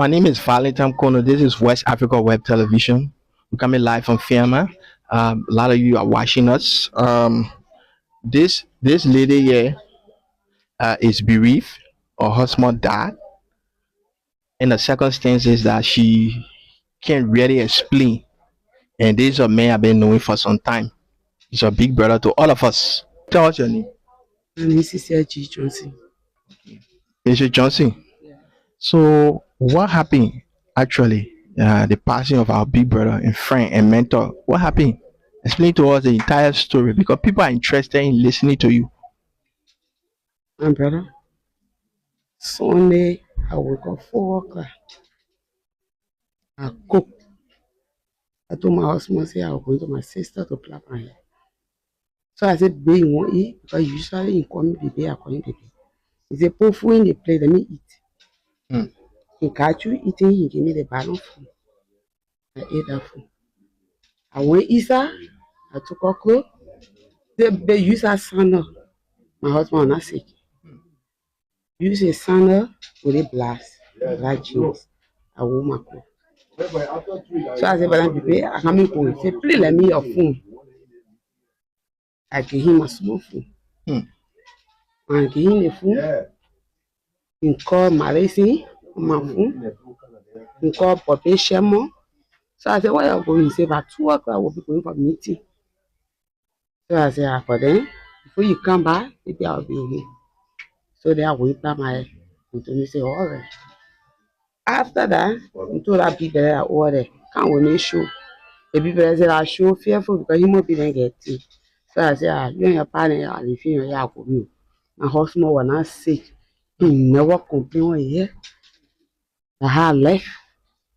My name is Valentin Kono. This is West Africa Web Television. We're coming live from Fiamah. A lot of you are watching us. This lady here is bereaved. Her husband died, and the circumstance is that she can't really explain. And this is a man I've been knowing for some time. He's a big brother to all of us. Tell us your name. And this is G. Johnson. Mr. Johnson. Yeah. So what happened actually? The passing of our big brother and friend and mentor. What happened? Explain to us the entire story because people are interested in listening to you. My brother, Sunday, I woke up 4 o'clock. I cooked. I told my husband, say I was going to my sister to plait my hair. So I said, baby, you won't eat? Because usually you call me baby, I call him baby. He said, put food in the plate, let me eat. He got you eating, he gave me the bottle of food. I ate that food. I went inside, I took her clothes. They use a sandal. My husband was not sick. Use a sandal with a black jeans. I wore my clothes. So I said, but I'm baby, I come in home. He said, please let me your phone. I gave him a small phone. When I gave him the phone, he called Malaysia on my phone. He called Poppy Shemo. So I said, where are you going? He said, about 2 o'clock, I will be going for a meeting. So I said, for them, before you come back, maybe I'll be here. So they are waiting for my and to me say, all right. After that, I told that people that over there, can't win a show. The people that said I show fearful because he might be then get it. So I said, you and your partner are living your yard with you. My husband was not sick. He never complained here. I had left.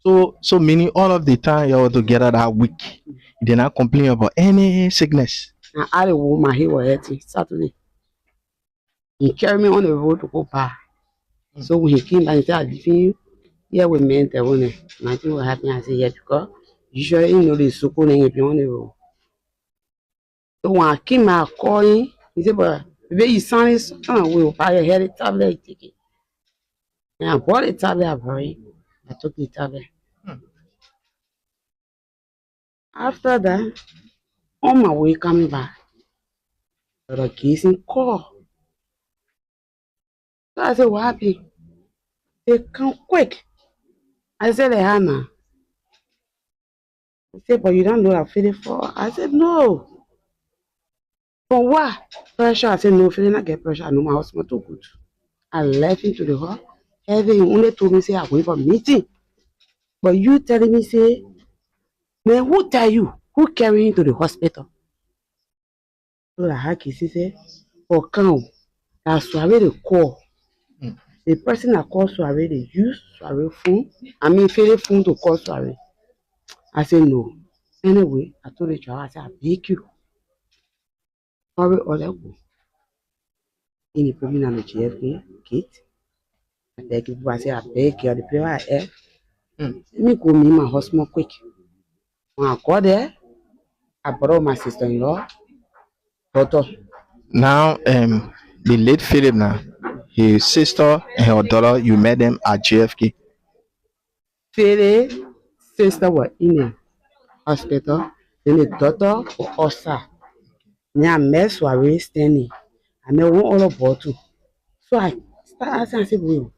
So meaning all of the time you were together that week, you did not complain about any sickness. And I the woman he was hurting Saturday. He carried me on the road to go back. So when he came back, he said, I'm leaving you. Yeah, we meant that one. And I think what happened, I said, yeah, because usually you know the so-called if you on the road. So when I came out calling, he said, but baby, you sound we'll buy a head tablet ticket. And I bought a tablet, I took the tablet. After that, on my way coming back, the casing call. So I said, what happened? They come quick. I said, Hannah. He said, but you don't know I'm feeling for. I said, no. For what? Pressure. I said, no, feeling not get pressure. I know my husband too good. I left into the hall. Heaven only told me, say, I'm going for a meeting. But you telling me, say, man, who tell you? Who carry you to the hospital? So the hack is, say, for count. That's why they call. The person that calls Soiree, they use Soiree phone. I mean, fairly phone to call Soiree. I said, no. Anyway, I told the child, I said, I beg you. Hurry or let go. In the problem on the JFK gate. And then people I say, I beg you, the prayer I have. Let me go meet my husband quick. When I got there, I brought my sister-in-law, daughter. Now the late Philip now, his sister and her daughter, you met them at JFK. Philip's sister was in the hospital. Then the daughter was also. Then I met Soiree standing. I met one other bottle. So I started asking, I said, well,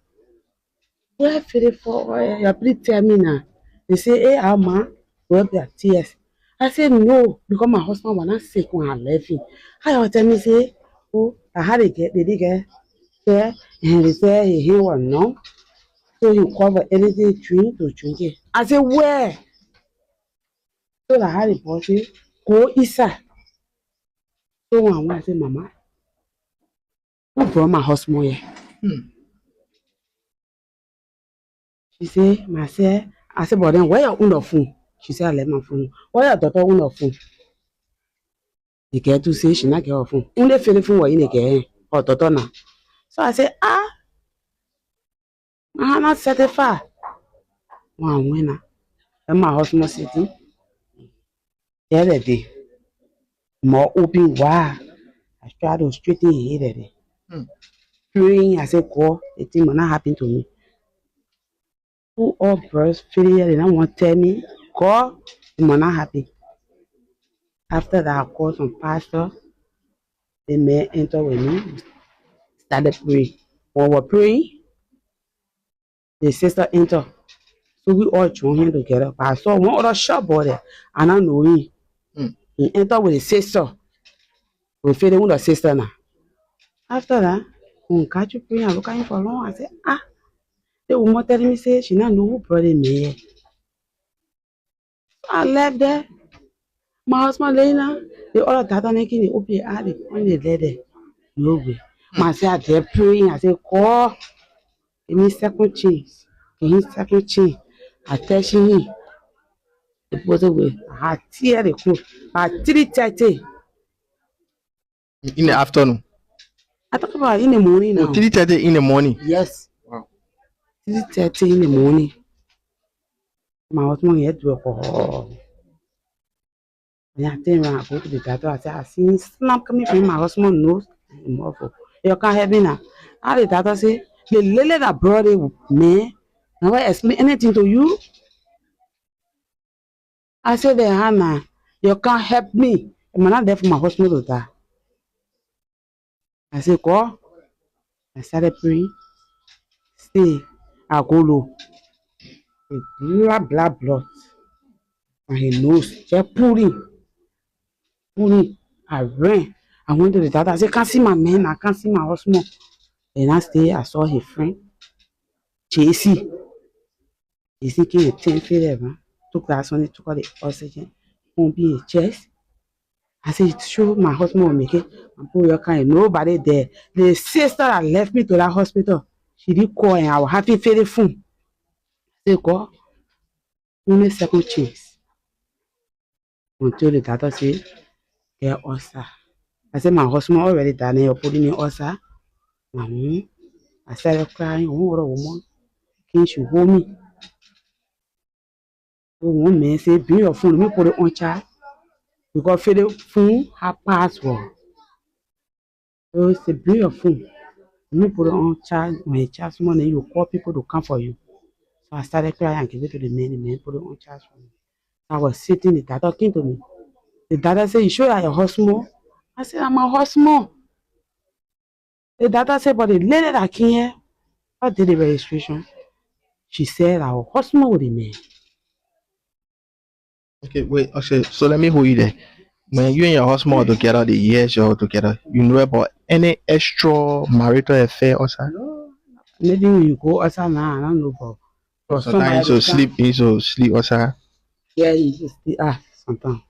where Philip for? You please tell me now. They say, hey, Alma, wipe your tears. I said, no, because my husband was not sick when I left him. I was telling me, say, oh, I had to get, did he get there? And they said, he was numb. So he covered anything drink to drink it. I said, where? So I had a bottle, go inside. So when I went, I said, Mama, who brought my husband here? She said, myself. I said, but then where your own phone? She said, I left my phone. Where your daughter own phone? The girl to say she not get her phone. Only phone was in the girl, her daughter now. So I said, I not certified. One winner. And my husband sitting. The other day, more open wide. I tried to straighten his head there. Praying, I said, God, the thing will not happen to me. Who all breastfeeding, they don't want to tell me, God, I'm not happy. After that, I called some pastor, the man entered with me, started praying. When we were praying, the sister entered. So we all joined him together. But I saw one other shop boy there, and I know him. He entered with his sister. We feel with the sister now. After that, when we catch you praying, I look at him for long. I said, ah, the woman telling me, say, she not know who brought him here. So I left there. My husband laying down, the other data making the open alley when they lay there. No way. I said, I dare praying. I said, call. Give me second chance. Give me second chance. I tell him, the person will, I tear the clothes. At 3:30. In the afternoon. I talk about in the morning Oh, now. 3:30 in the morning. Yes. Wow. 3:30 in the morning. My husband had to go. Then I turn around, I go to the doctor. I say, I seen snap coming from my husband nose. You can't help me now. How the doctor say, the lady that brought it, man, now I explain anything to you. I said, Hannah, you can't help me. I'm not there for my husband to die. I said, go. I started praying. Stay. I go low. Blood. And he knows. Just pulling. I ran. I went to the doctor. I said, can't see my man. I can't see my husband. And I stay. I saw his friend, JC. JC came with 10 feet. Took that one. Took all the oxygen. Won't be his chest. I said, sure, my husband will make it. I'm poor, your kind. Nobody there. The sister that left me to that hospital, she did call and I was happy for the phone. I said, God, only second chance. Until the doctor said, get ulcer. I said, my husband already done it. You're putting me ulcer. I started crying. Oh, what a woman. Can she hold me? Oh, one man said, bring your phone. Let me put it on charge. Because for the phone, her password. So he said, bring your phone. Let me put it on charge. When you charge money, you call people to come for you. So I started crying and gave it to the man put it on charge for me. I was sitting, the doctor came to me. The doctor said, you sure you're your husband? I said, I'm a husband. The doctor said, but the lady that came here, I did the registration. She said, our husband with the man. Okay, wait. Okay, so let me hold you there. When you and your husband are together, the years you're together, you know about any extra marital affair or something? No, maybe when you go outside now, I don't know, but for Sometimes somebody you to come, sleep, you sleep or something. yeah, you just sometimes.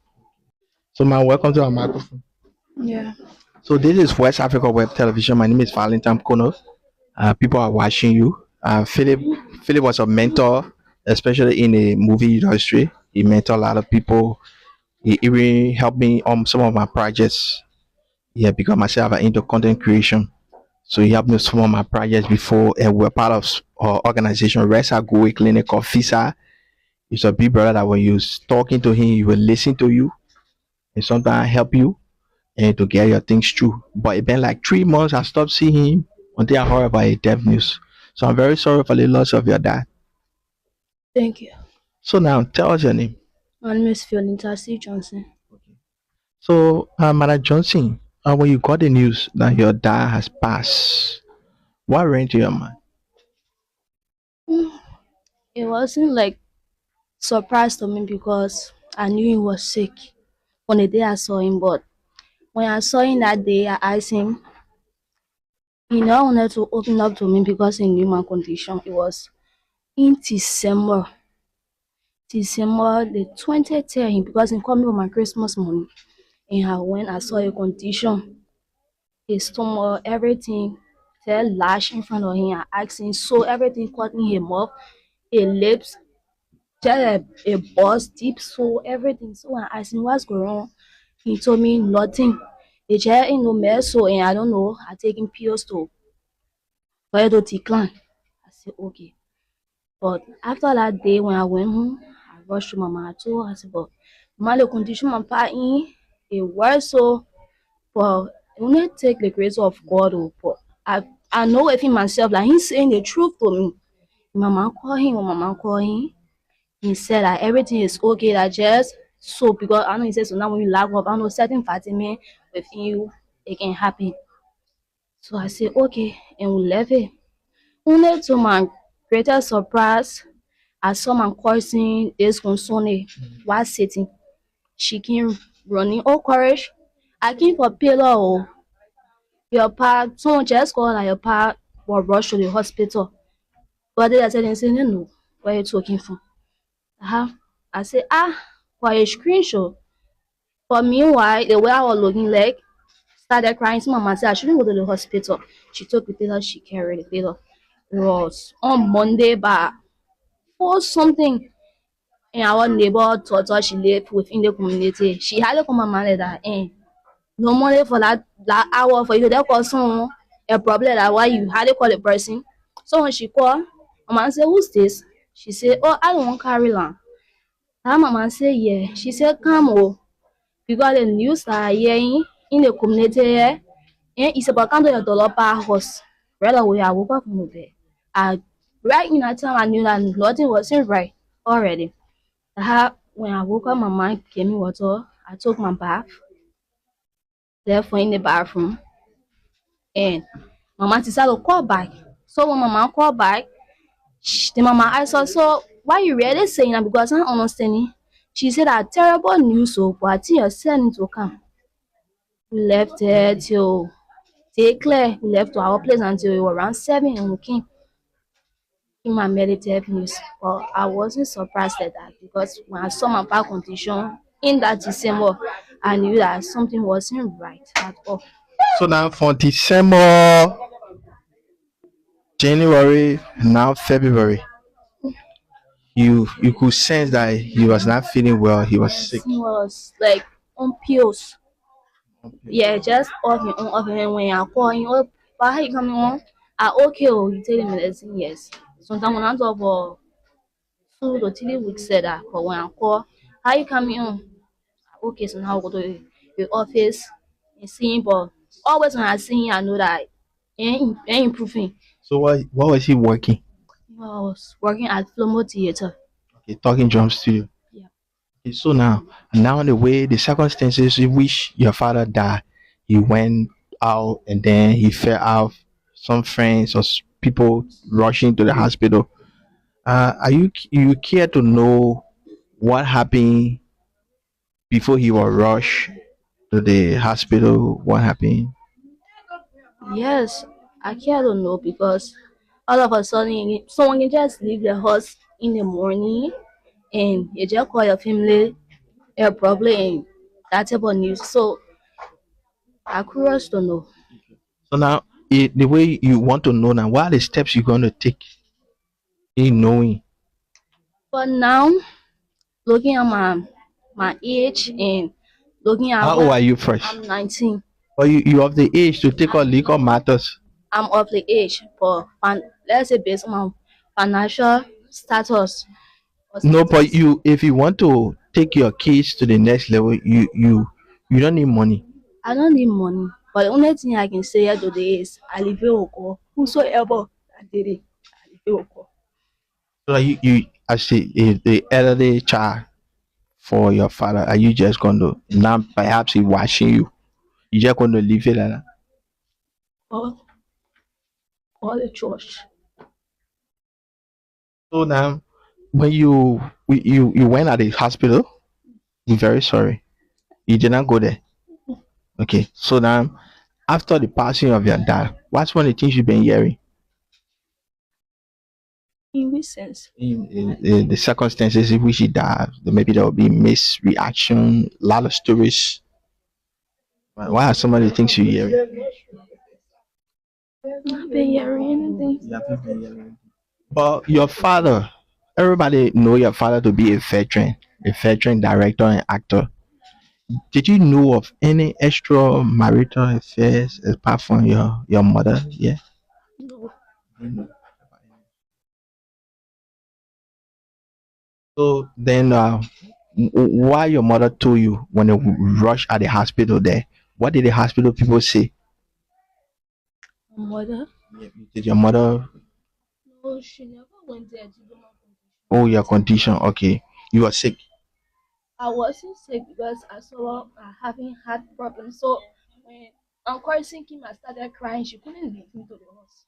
So, man, welcome to our microphone. Yeah. So, this is West Africa Web Television. My name is Valentine Kono. People are watching you. Philip was a mentor, especially in the movie industry. He mentored a lot of people. He even helped me on some of my projects. Yeah, because myself I'm into content creation. So he helped me with some of my projects before, and we're part of our organization, Rest Agui Clinic of FISA. He's a big brother that when you're talking to him, he will listen to you and sometimes help you and to get your things through. But it's been like 3 months I stopped seeing him until I heard about a death news. So I'm very sorry for the loss of your dad. Thank you. So now tell us your name. My name is Fiolinta C. Johnson. So Madam Johnson, when you got the news that your dad has passed, what ran to your mind? Mm, It wasn't like surprise to me because I knew he was sick on the day I saw him. But when I saw him that day, I asked him. He now wanted to open up to me because he knew my condition. It was in December the 20th year, because he called me for my Christmas money. And when I saw a condition, his stomach, everything, there lash in front of him. I asked him, so everything caught in his mouth, his lips, just a buzz deep, so everything. So when I asked him what's going on, he told me nothing. It just ain't no mess, so and I don't know. I taking pills to for it to decline. I said okay. But after that day when I went home, I rushed to mama. I told her, I said, but my the condition my pa in it worse so but it only take the grace of God. But I know within myself like he's saying the truth to me. Mama called him. When Mama called him, he said that everything is okay. That just so because I know he said so now when you lack up, I know certain Fatima within you it can happen. So I said okay, and we left it. Only to my greatest surprise, I saw my cousin this concern while sitting. She came running. Oh courage! I came for pillow. Oh, your pa, someone just called that your pa was rushed to the hospital. But they said they said no. What are you talking for? I said for a screenshot. But meanwhile, the way I was looking like started crying. So mama said I shouldn't go to the hospital. She took the pillow, she carried the pillow. It was on Monday, but for something. And our neighbor told her she lived within the community. She had to come and manage that. And no money for that hour for you to call someone a problem that why you had to call the person. So when she called, mama said, "Who's this?" She said, "Oh, I don't want carry on." Her mama said, "Yeah." She said, "Come on." Because the news that are hearing in the community here, and it's about kind of your dollar per house. Right away, I woke up from the bed. I, right in that time, I knew that nothing wasn't right already. When I woke up, my mom gave me water. I took my bath, therefore in the bathroom, and mama decided to call back. So when mama called back, the mama asked her, "So why you really saying that? Because I'm understanding." She said that terrible news, so but I think you're sending to come. We left there till day clear. We left to our place until it was around 7 and we came in my medical news. But I wasn't surprised at that because when I saw my back condition in that December, I knew that something wasn't right at all. So now for December, January, now February, you could sense that he was not feeling well. He was Yes, sick. he was like on pills. Yeah, just off and when I call him, oh, but how you coming on? Okay, oh, you take the medicine, yes. Sometimes when I talk for 2 to 3 weeks, said that, but when I call, how you coming on? Okay, so now I go to the office and see him, but always when I see him, I know that ain't improving. So what was he working? I was working at Flomo Theater. Okay, talking drum studio. Yeah. Okay, so now the way the circumstances in which your father died, he went out and then he fell out. Some friends or people rushing to the hospital. Are you care to know what happened before he was rushed to the hospital? What happened? Yes, I can't know because all of a sudden someone can just leave the house in the morning and you just call your family a problem and that's about news. So I'm curious to know. So now, the way you want to know now, what are the steps you're going to take in knowing? But now looking at my age and looking at How old are what you first? I'm 19. Or you of the age to take on legal matters? I'm of the age, but let's say based on my financial status or No, but status. if you want to take your kids to the next level, you don't need money. I don't need money, but the only thing I can say here today is I live Oko. Whosoever that did it, I live Oko. So you actually the elderly child for your father, are you just going to now perhaps he watching you? You just going to leave it like that? All, all the church. So now, when you went at the hospital, I'm very sorry. You did not go there. Okay. So now, after the passing of your dad, what's one of the things you've been hearing? In which sense? In the circumstances in which he died, maybe there will be misreaction, a lot of stories. What are some of the things you hear? I've been hearing anything. But your father, everybody know your father to be a veteran director and actor. Did you know of any extramarital affairs apart from your mother? Yeah. No. So then, why your mother told you when they rush at the hospital there? What did the hospital people say? Mother? Did your mother? No, she never went there to do my condition. Oh, your condition. Okay. You are sick. I wasn't sick because I saw her having heart problems. So when Uncle Sinking I started crying, she couldn't leave me to the house.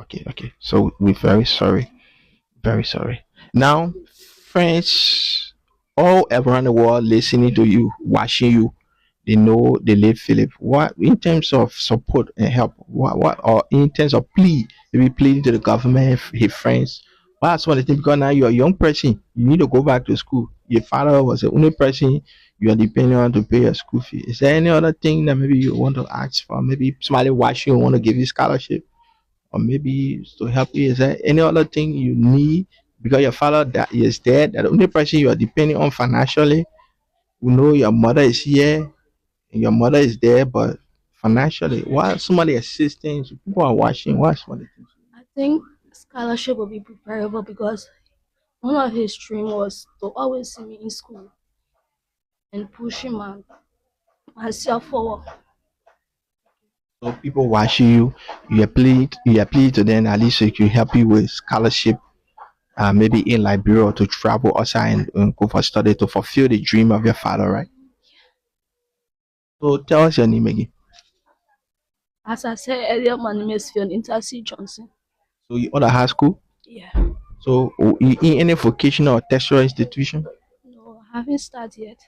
Okay, okay. So we're very sorry. Very sorry. Now, friends all around the world listening to you, watching you, they know they live Philip. What in terms of support and help, what or in terms of plea, maybe pleading to the government, his friends. What are some of the things? Because now you're a young person, you need to go back to school. Your father was the only person you are depending on to pay your school fee. Is there any other thing that maybe you want to ask for? Maybe somebody watching you want to give you scholarship, or maybe to help you. Is there any other thing you need? Because your father that is dead, that the only person you are depending on financially. We know your mother is here and your mother is there, but financially, what some of the assistance people are watching? What some of the things? I think scholarship will be preferable because one of his dreams was to always see me in school and pushing myself forward. So people watching you, you appeal to them at least so it can help you with scholarship, maybe in Liberia or to travel outside and go for study to fulfill the dream of your father, right? So tell us your name again. As I said earlier, my name is Fiona Johnson. So you other high school? Yeah. So you in any vocational or tertiary institution? No, I haven't started yet.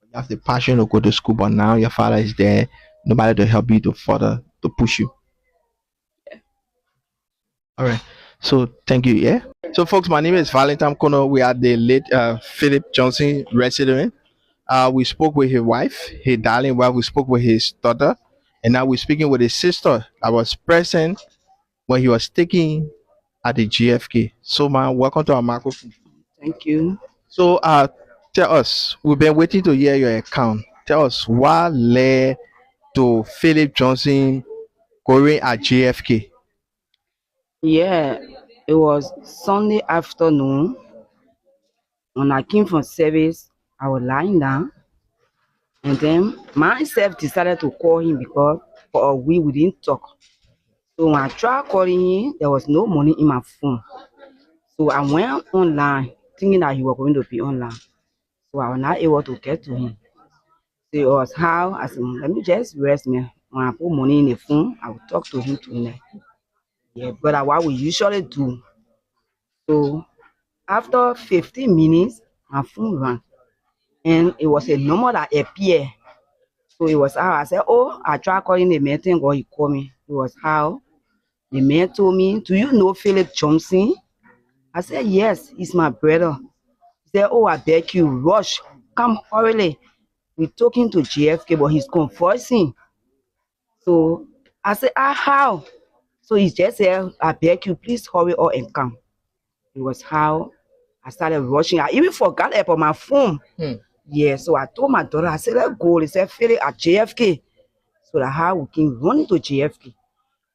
You have the passion to go to school, but now your father is there, nobody to help you to further to push you. All right. So thank you. Yeah. So folks, my name is Valentine Kono. We are the late Philip Johnson resident. We spoke with his wife, his darling wife. We spoke with his daughter, and now we're speaking with his sister that was present when he was taken at the JFK. So, man, welcome to our microphone. Thank you. So, tell us. We've been waiting to hear your account. Tell us what led to Philip Johnson going at JFK. Yeah, it was Sunday afternoon when I came from service. I was lying down, and then myself decided to call him because for a week we didn't talk. So when I tried calling him, there was no money in my phone. So I went online thinking that he was going to be online. So I was not able to get to him. So it was how I said, let me just rest me. When I put money in the phone, I will talk to him tonight. Yeah, but that's what we usually do. So after 15 minutes, my phone rang. And it was a number that appeared. So it was how I said, oh, I tried calling the man, thank God he called me. It was how the man told me, do you know Philip Johnson? I said, yes, he's my brother. He said, oh, I beg you, rush, come hurriedly. We took him to JFK, but he's conversing. So I said, how? So he just said, I beg you, please hurry up and come. It was how I started rushing. I even forgot about my phone. Yeah, so I told my daughter, I said, let's go. They said, Philip at JFK. So that how we came running to JFK.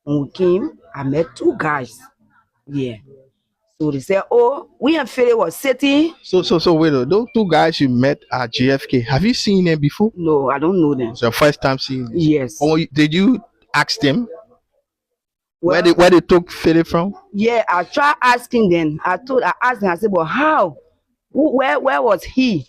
When we came, I met two guys. Yeah. So they said, oh, we and Philip was sitting. So wait, those two guys you met at JFK, have you seen them before? No, I don't know them. It's your first time seeing them. Yes. Or did you ask them Well, where they took Philip from? yeah, I tried asking them. I asked them, I said, but how? Where was he?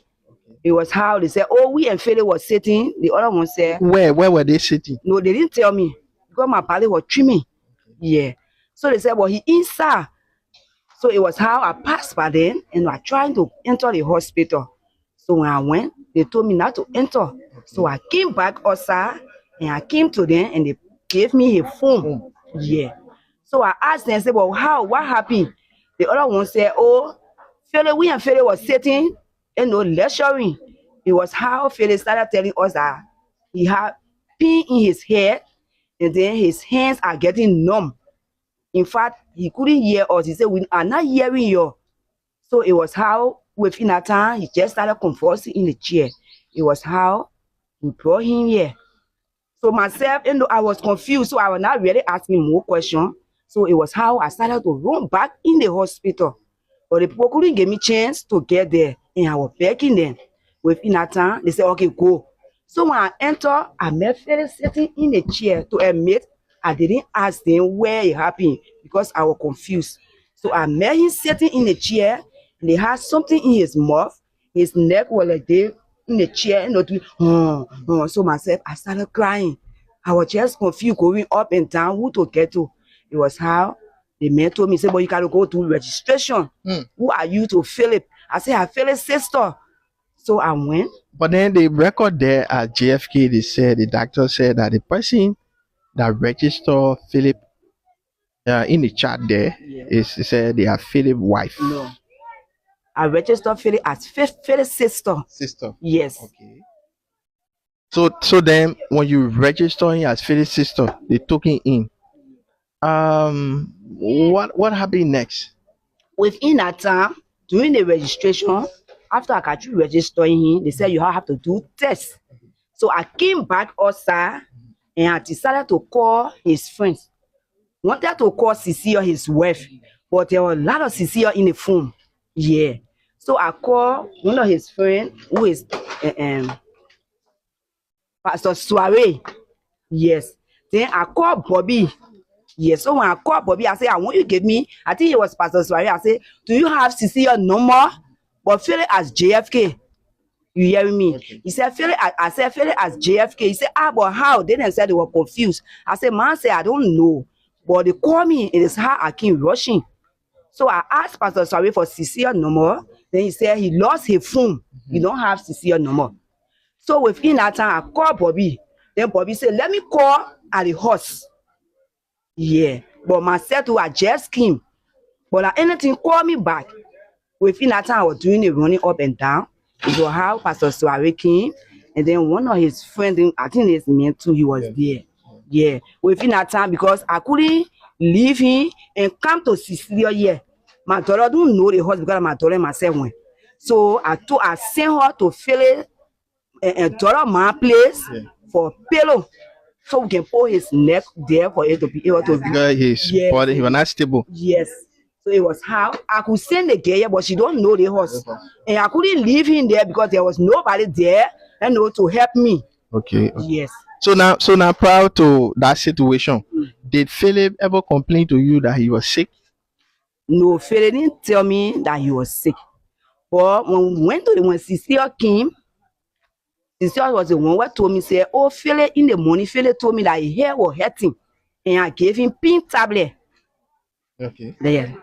It was how they said, oh, we and Philip was sitting. The other one said, Where were they sitting? no, they didn't tell me because my body was trimming. Yeah. So they said, well, he inside. So it was how I passed by them and I trying to enter the hospital. So when I went, they told me not to enter. So I came back outside and I came to them and they gave me a phone. Yeah. So I asked them, I said, well, how? What happened? The other one said, oh, Philip, we and Philip was sitting and no lecturing. It was how Philip started telling us that he had pain in his head and then his hands are getting numb. In fact, he couldn't hear us. He said, we are not hearing you. So it was how within that time, he just started convulsing in the chair. It was how we brought him here. So myself, you know, I was confused, so I was not really asking more questions. So it was how I started to run back in the hospital. But the people couldn't give me chance to get there. And I was begging them. Within that time, they said, okay, go. So when I entered, I met Philip sitting in the chair. To admit, I didn't ask them where it happened because I was confused. So I met him sitting in a chair, and he had something in his mouth. His neck was like this in the chair, So myself, I started crying. I was just confused, going up and down, who to get to. It was how the man told me, say, but you gotta go to registration. Who are you to Philip? I said, I Philip's sister. So I went. But then the record there at JFK, they said, the doctor said that the person that registered Philip in the chat there is said they are Philip's wife. No. I registered Philip as Philip's sister. Sister. Yes. Okay. So then when you register him as Philip's sister, they took him in. What happened next? Within that time, during the registration, after I got you registering him, they said you have to do tests. So I came back outside and I decided to call his friends. Wanted to call Cecilia, his wife, but there were a lot of Cecilia in the phone. Yeah. So I called one of his friends, who is Pastor Soiree. Yes. Then I called Bobby. Yes. So when I called Bobby, I said, I want you to give me, I think it was Pastor Soiree. I said, do you have Cecilia number? But Philip as JFK. You hearing me? Okay. He said, Philip, I said, Philip as JFK. He said, but how? Then they said they were confused. I said, man, I don't know. But they call me, it is how I came rushing. So I asked Pastor Soiree for Cecilia number. Then he said he lost his phone. He don't have Cecilia number. So within that time, I called Bobby. Then Bobby said, let me call at the horse. Yeah. But myself too, I just came. But anything, call me back. Within that time, I was doing the running up and down. It was how Pastor Soiree came. And then one of his friends, I think his man too, he was there. Yeah. Within that time, because I couldn't leave him and come to Cecilia here. My daughter don't know the horse because my daughter and myself went. So I sent her to Philip and daughter my place for pillow. So we can put his neck there for it to be able to because his body, he was not stable. Yes. So it was how I could send the girl, but she don't know the horse. And I couldn't leave him there because there was nobody there and to help me. Okay. Yes. So now prior to that situation, did Philip ever complain to you that he was sick? No, Philip didn't tell me that he was sick. But when we went to when Cecilia came, Cecilia was the one who told me, say, oh, Philip, in the morning, Philip told me that his hair was hurting. And I gave him pink tablet. Okay. There.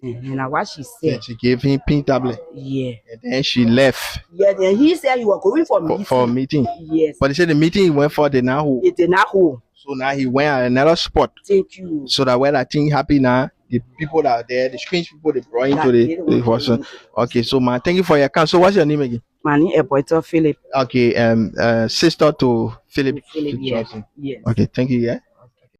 And that's what she said. Yeah, she gave him pink tablet. Yeah. And then she left. Yeah, then he said he was going for meeting. For a meeting. Yes. But he said the meeting he went for did not hold. It did not hold. So now he went at another spot. Thank you. So that when that thing happened now, the people that are there, the strange people, they brought into the person. Okay, so man, thank you for your account. So what's your name again? My name is Boyto Philip. Okay, sister to Philip. Philip, yes. Okay, thank you, yeah.